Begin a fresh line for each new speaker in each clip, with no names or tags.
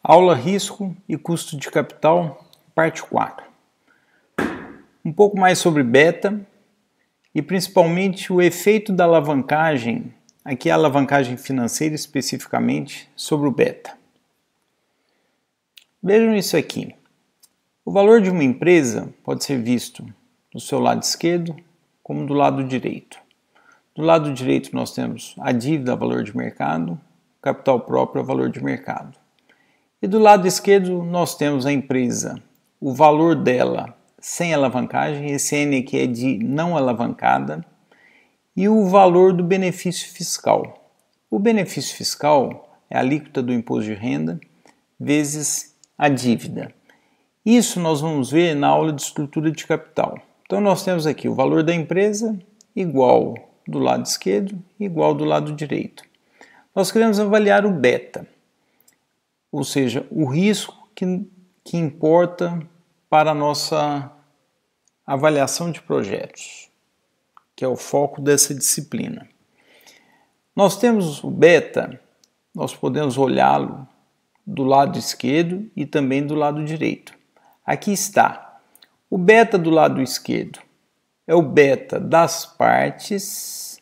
Aula Risco e Custo de Capital, parte 4. Um pouco mais sobre beta e principalmente o efeito da alavancagem, aqui a alavancagem financeira especificamente, sobre o beta. Vejam isso aqui. O valor de uma empresa pode ser visto do seu lado esquerdo como do lado direito. Do lado direito nós temos a dívida, valor de mercado, capital próprio, valor de mercado. E do lado esquerdo nós temos a empresa, o valor dela sem alavancagem, esse N aqui é de não alavancada, e o valor do benefício fiscal. O benefício fiscal é a alíquota do imposto de renda vezes a dívida. Isso nós vamos ver na aula de estrutura de capital. Então nós temos aqui o valor da empresa igual do lado esquerdo igual do lado direito. Nós queremos avaliar o beta, ou seja, o risco que importa para a nossa avaliação de projetos, que é o foco dessa disciplina. Nós temos o beta, nós podemos olhá-lo do lado esquerdo e também do lado direito. Aqui está. O beta do lado esquerdo é o beta das partes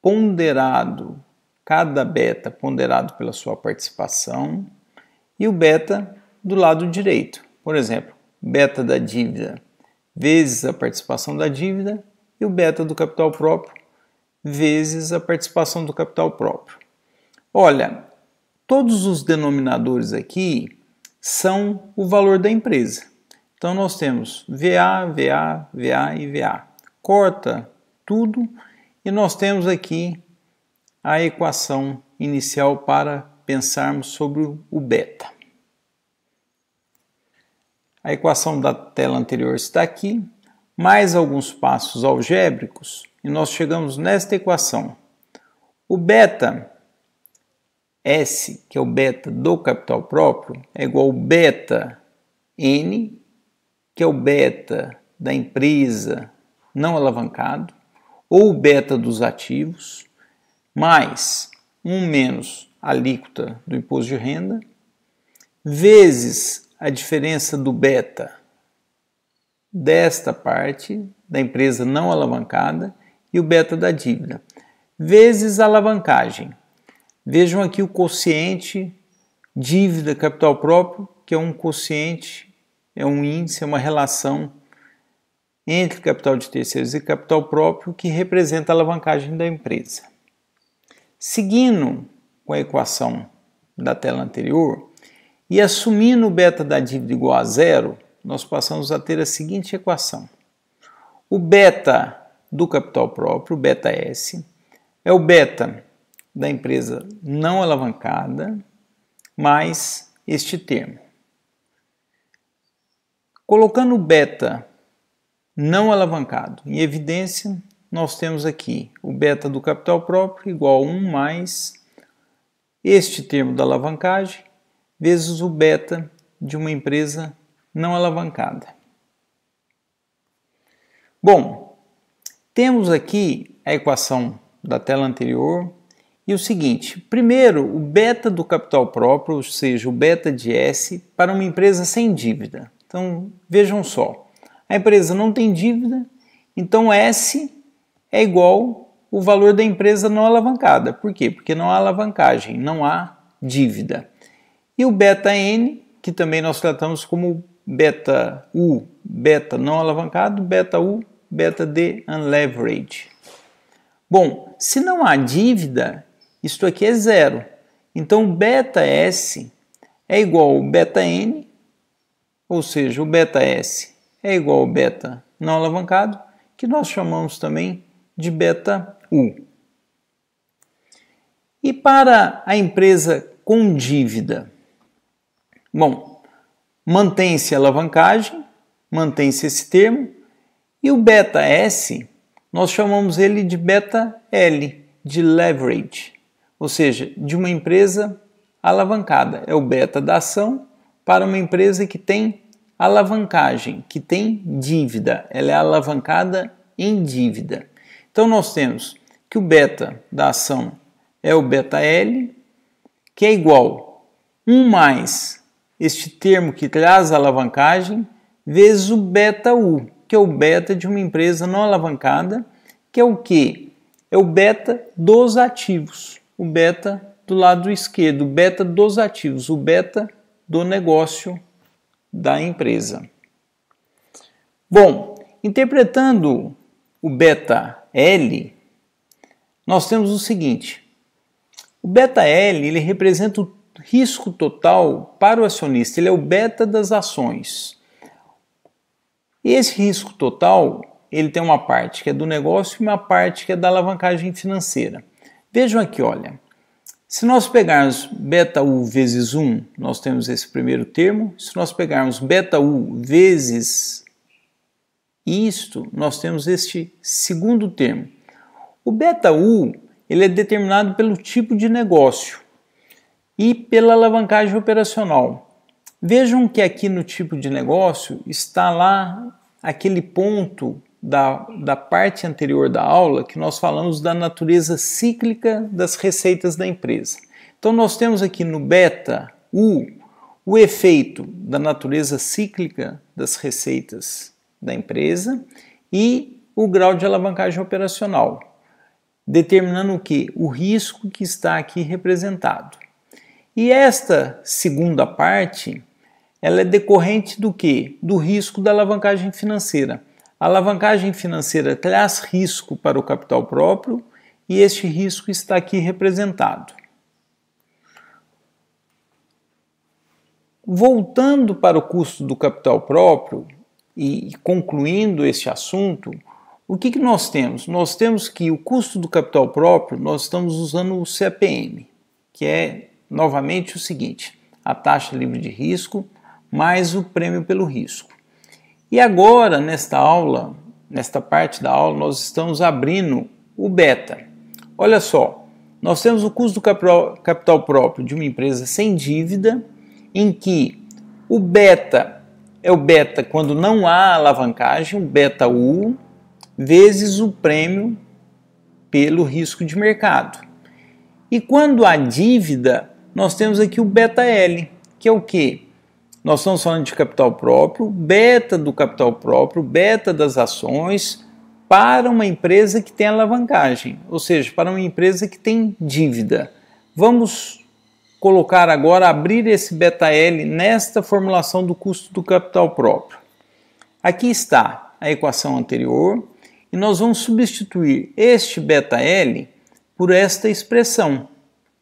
ponderado, cada beta ponderado pela sua participação, e o beta do lado direito. Por exemplo, beta da dívida vezes a participação da dívida e o beta do capital próprio vezes a participação do capital próprio. Olha, todos os denominadores aqui são o valor da empresa. Então nós temos VA, VA, VA e VA. Corta tudo e nós temos aqui a equação inicial para pensarmos sobre o beta. A equação da tela anterior está aqui, mais alguns passos algébricos e nós chegamos nesta equação. O beta S, que é o beta do capital próprio, é igual ao beta N, que é o beta da empresa não alavancado, ou o beta dos ativos, mais 1 menos a alíquota do imposto de renda, vezes a diferença do beta desta parte da empresa não alavancada e o beta da dívida, vezes a alavancagem. Vejam aqui o quociente dívida capital próprio, que é um quociente, é um índice, é uma relação entre capital de terceiros e capital próprio que representa a alavancagem da empresa. Seguindo com a equação da tela anterior e assumindo o beta da dívida igual a zero, nós passamos a ter a seguinte equação. O beta do capital próprio, o beta S, é o beta da empresa não alavancada mais este termo. Colocando o beta não alavancado em evidência, nós temos aqui o beta do capital próprio igual a 1 mais este termo da alavancagem vezes o beta de uma empresa não alavancada. Bom, temos aqui a equação da tela anterior e o seguinte, primeiro o beta do capital próprio, ou seja, o beta de S para uma empresa sem dívida. Então vejam só, a empresa não tem dívida, então S é igual o valor da empresa não alavancada. Por quê? Porque não há alavancagem, não há dívida. E o beta N, que também nós tratamos como beta U, beta não alavancado, beta U, beta D unleveraged. Bom, se não há dívida, isto aqui é zero. Então o beta S é igual ao beta N, ou seja, o beta S é igual ao beta não alavancado, que nós chamamos também de beta U. E para a empresa com dívida? Bom, mantém-se a alavancagem, mantém-se esse termo, e o beta S, nós chamamos ele de beta L, de leverage, ou seja, de uma empresa alavancada. É o beta da ação para uma empresa que tem alavancagem, que tem dívida, ela é alavancada em dívida. Então nós temos que o beta da ação é o beta L, que é igual 1 mais este termo que traz a alavancagem, vezes o beta U, que é o beta de uma empresa não alavancada, que é o quê? É o beta dos ativos, o beta do lado esquerdo, o beta dos ativos, o beta do negócio da empresa. Bom, interpretando o beta L, nós temos o seguinte: o beta L ele representa o risco total para o acionista, ele é o beta das ações. E esse risco total, ele tem uma parte que é do negócio e uma parte que é da alavancagem financeira. Vejam aqui, olha, se nós pegarmos beta U vezes 1, nós temos esse primeiro termo. Se nós pegarmos beta U vezes isto, nós temos este segundo termo. O beta U ele é determinado pelo tipo de negócio e pela alavancagem operacional. Vejam que aqui no tipo de negócio está lá aquele ponto da parte anterior da aula que nós falamos da natureza cíclica das receitas da empresa. Então nós temos aqui no beta U o efeito da natureza cíclica das receitas da empresa e o grau de alavancagem operacional, determinando o que? O risco que está aqui representado. E esta segunda parte, ela é decorrente do quê? Do risco da alavancagem financeira. A alavancagem financeira traz risco para o capital próprio e este risco está aqui representado. Voltando para o custo do capital próprio e concluindo este assunto, o que nós temos? Nós temos que o custo do capital próprio, nós estamos usando o CAPM, que é novamente o seguinte: a taxa livre de risco mais o prêmio pelo risco. E agora, nesta aula, nesta parte da aula, nós estamos abrindo o beta. Olha só, nós temos o custo do capital próprio de uma empresa sem dívida, em que o beta é o beta quando não há alavancagem, o beta U, vezes o prêmio pelo risco de mercado. E quando há dívida, nós temos aqui o beta L, que é o quê? Nós estamos falando de capital próprio, beta do capital próprio, beta das ações para uma empresa que tem alavancagem, ou seja, para uma empresa que tem dívida. Vamos colocar agora, abrir esse beta L nesta formulação do custo do capital próprio. Aqui está a equação anterior e nós vamos substituir este beta L por esta expressão,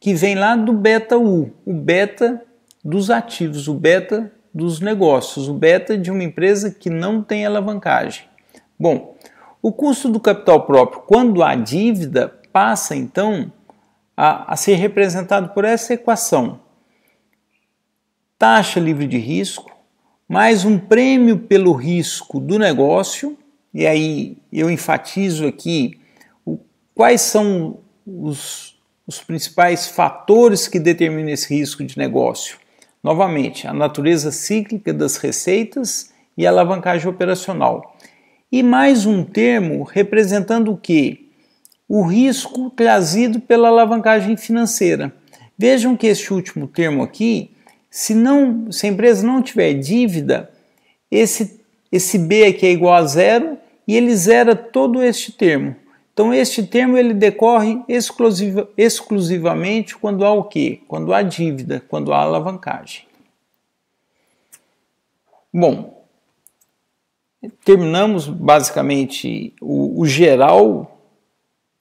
que vem lá do beta U, o beta dos ativos, o beta dos negócios, o beta de uma empresa que não tem alavancagem. Bom, o custo do capital próprio, quando há dívida, passa então a ser representado por essa equação: taxa livre de risco mais um prêmio pelo risco do negócio. E aí eu enfatizo aqui quais são os principais fatores que determinam esse risco de negócio. Novamente, a natureza cíclica das receitas e a alavancagem operacional. E mais um termo representando o quê? O risco trazido pela alavancagem financeira. Vejam que este último termo aqui, se a empresa não tiver dívida, esse B aqui é igual a zero e ele zera todo este termo. Então este termo ele decorre exclusivamente quando há o quê? Quando há dívida, quando há alavancagem. Bom, terminamos basicamente o geral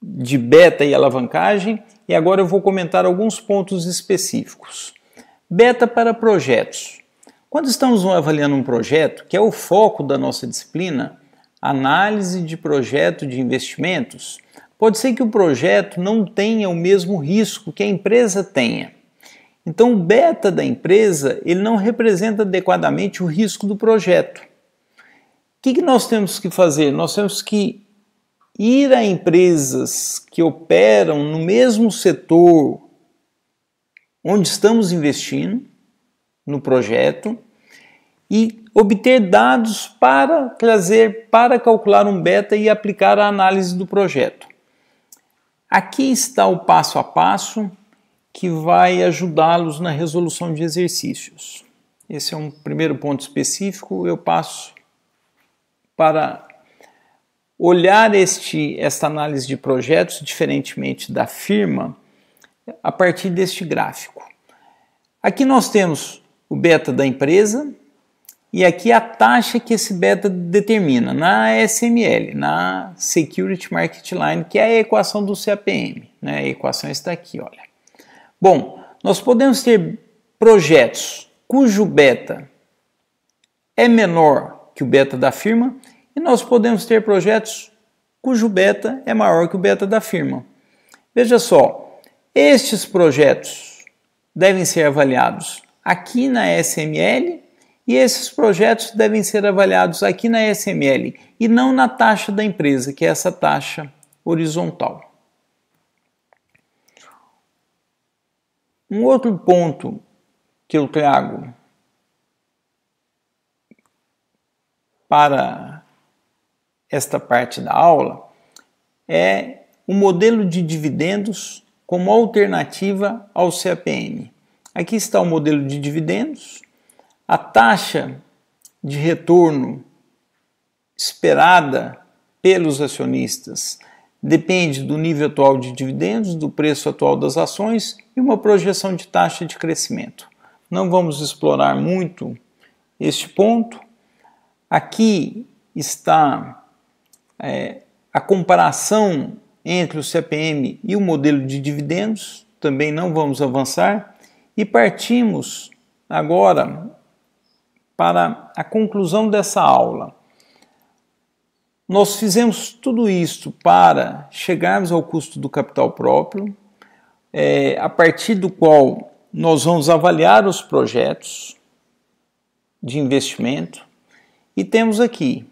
de beta e alavancagem e agora eu vou comentar alguns pontos específicos. Beta para projetos. Quando estamos avaliando um projeto, que é o foco da nossa disciplina, análise de projeto de investimentos, pode ser que o projeto não tenha o mesmo risco que a empresa tenha. Então o beta da empresa ele não representa adequadamente o risco do projeto. O que nós temos que fazer? Nós temos que ir a empresas que operam no mesmo setor onde estamos investindo no projeto e obter dados para calcular um beta e aplicar a análise do projeto. Aqui está o passo a passo que vai ajudá-los na resolução de exercícios. Esse é um primeiro ponto específico. Eu passo para olhar esta análise de projetos, diferentemente da firma, a partir deste gráfico. Aqui nós temos o beta da empresa e aqui a taxa que esse beta determina na SML, na Security Market Line, que é a equação do CAPM. Né? A equação está aqui, olha. Bom, nós podemos ter projetos cujo beta é menor que o beta da firma e nós podemos ter projetos cujo beta é maior que o beta da firma. Veja só, estes projetos devem ser avaliados aqui na SML e esses projetos devem ser avaliados aqui na SML e não na taxa da empresa, que é essa taxa horizontal. Um outro ponto que eu trago para esta parte da aula é o modelo de dividendos como alternativa ao CAPM. Aqui está o modelo de dividendos, a taxa de retorno esperada pelos acionistas depende do nível atual de dividendos, do preço atual das ações e uma projeção de taxa de crescimento. Não vamos explorar muito este ponto. Aqui está a comparação entre o CAPM e o modelo de dividendos, também não vamos avançar, e partimos agora para a conclusão dessa aula. Nós fizemos tudo isso para chegarmos ao custo do capital próprio, a partir do qual nós vamos avaliar os projetos de investimento e temos aqui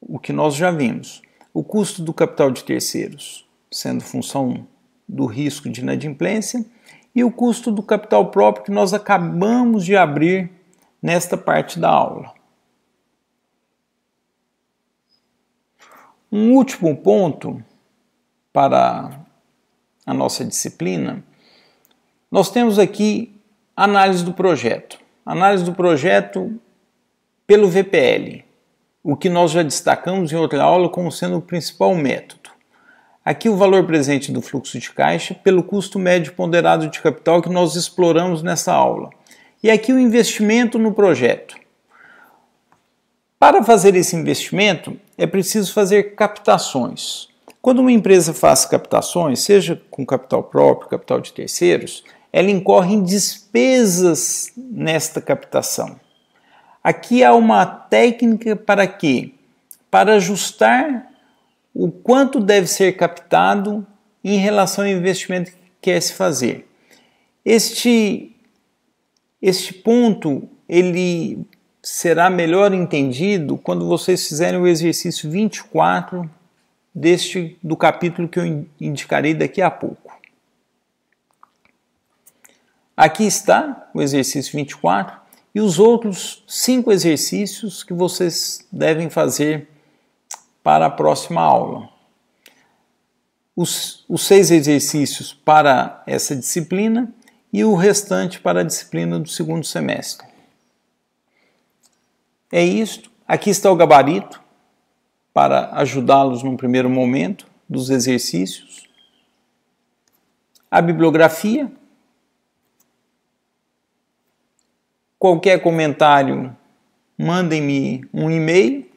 o que nós já vimos, o custo do capital de terceiros, sendo função do risco de inadimplência, e o custo do capital próprio que nós acabamos de abrir nesta parte da aula. Um último ponto para a nossa disciplina, nós temos aqui análise do projeto. Análise do projeto pelo VPL, o que nós já destacamos em outra aula como sendo o principal método. Aqui o valor presente do fluxo de caixa pelo custo médio ponderado de capital que nós exploramos nessa aula. E aqui o investimento no projeto. Para fazer esse investimento, é preciso fazer captações. Quando uma empresa faz captações, seja com capital próprio, capital de terceiros, ela incorre em despesas nesta captação. Aqui há uma técnica para quê? Para ajustar o quanto deve ser captado em relação ao investimento que quer se fazer. Este ponto ele será melhor entendido quando vocês fizerem o exercício 24 do capítulo que eu indicarei daqui a pouco. Aqui está o exercício 24 e os outros 5 exercícios que vocês devem fazer para a próxima aula. Os 6 exercícios para essa disciplina e o restante para a disciplina do segundo semestre. É isto. Aqui está o gabarito para ajudá-los num primeiro momento dos exercícios. A bibliografia. Qualquer comentário, mandem-me um e-mail